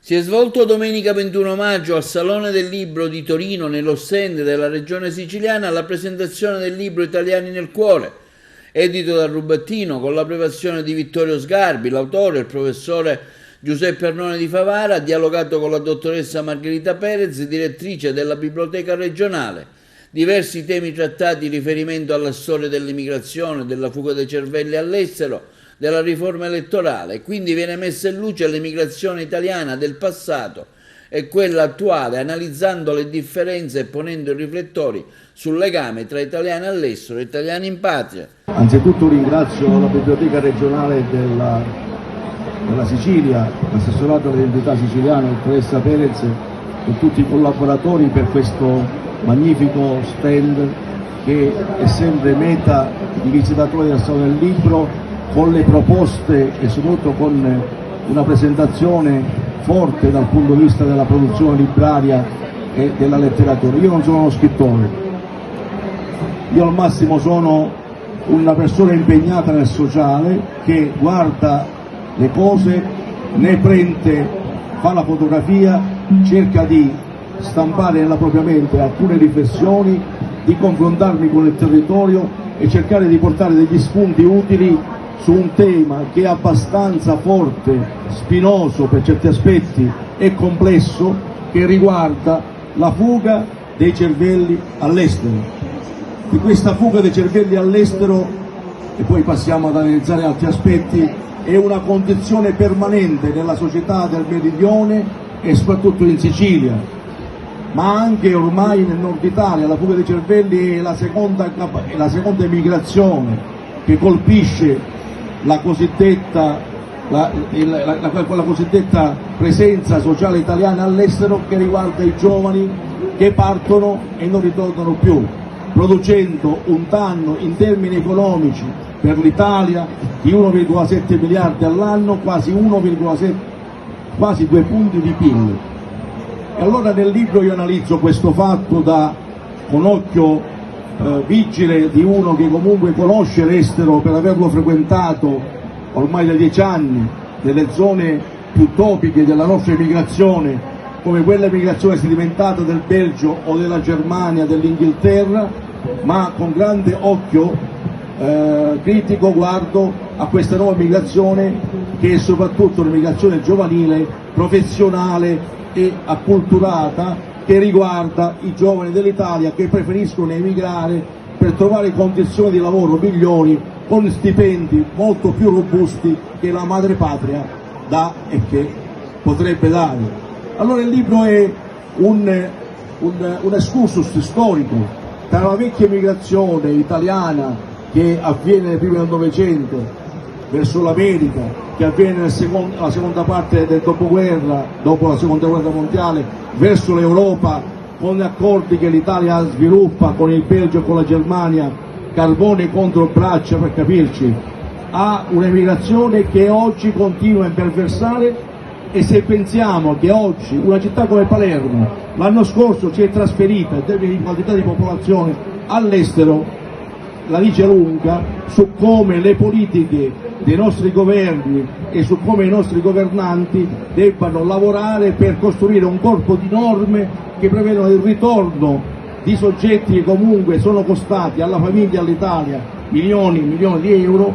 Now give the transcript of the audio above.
Si è svolto domenica 21 maggio al Salone del Libro di Torino, nello stand della Regione Siciliana, la presentazione del libro Italiani nel cuore, edito da Rubattino, con la prefazione di Vittorio Sgarbi. L'autore, il professore Giuseppe Arnone di Favara, ha dialogato con la dottoressa Margherita Perez, direttrice della Biblioteca regionale. Diversi temi trattati in riferimento alla storia dell'immigrazione, della fuga dei cervelli all'estero, della riforma elettorale. Quindi viene messa in luce l'emigrazione italiana del passato e quella attuale, analizzando le differenze e ponendo i riflettori sul legame tra italiani all'estero e italiani in patria. Anzitutto ringrazio la Biblioteca regionale della Sicilia, l'assessorato all'identità siciliana, dottoressa Perez, e tutti i collaboratori per questo magnifico stand che è sempre meta di visitatori del Salone del Libro, con le proposte e soprattutto con una presentazione forte dal punto di vista della produzione libraria e della letteratura. Io non sono uno scrittore, io al massimo sono una persona impegnata nel sociale che guarda le cose, ne prende, fa la fotografia, cerca di stampare nella propria mente alcune riflessioni, di confrontarmi con il territorio e cercare di portare degli spunti utili su un tema che è abbastanza forte, spinoso per certi aspetti e complesso, che riguarda la fuga dei cervelli all'estero. Di questa fuga dei cervelli all'estero, e poi passiamo ad analizzare altri aspetti, è una condizione permanente nella società del Meridione e soprattutto in Sicilia, ma anche ormai nel Nord Italia. La fuga dei cervelli è la seconda emigrazione che colpisce la cosiddetta presenza sociale italiana all'estero, che riguarda i giovani che partono e non ritornano più, producendo un danno in termini economici per l'Italia di 1,7 miliardi all'anno, quasi 2 punti di PIL. E allora nel libro io analizzo questo fatto con occhio vigile di uno che comunque conosce l'estero per averlo frequentato ormai da 10 anni nelle zone più topiche della nostra emigrazione, come quella emigrazione sedimentata del Belgio o della Germania, dell'Inghilterra, ma con grande occhio critico guardo a questa nuova migrazione, che è soprattutto un'emigrazione giovanile, professionale e acculturata, che riguarda i giovani dell'Italia che preferiscono emigrare per trovare condizioni di lavoro migliori, con stipendi molto più robusti che la madrepatria dà e che potrebbe dare. Allora il libro è un excursus storico tra la vecchia emigrazione italiana che avviene nel primo del Novecento verso l'America, che avviene nella seconda parte del dopoguerra, dopo la seconda guerra mondiale, verso l'Europa, con gli accordi che l'Italia sviluppa con il Belgio e con la Germania, carbone contro braccia per capirci, a un'emigrazione che oggi continua a imperversare. E se pensiamo che oggi una città come Palermo l'anno scorso si è trasferita in termini di quantità di popolazione all'estero, la dice lunga su come le politiche dei nostri governi e su come i nostri governanti debbano lavorare per costruire un corpo di norme che prevedono il ritorno di soggetti che comunque sono costati alla famiglia e all'Italia milioni e milioni di euro,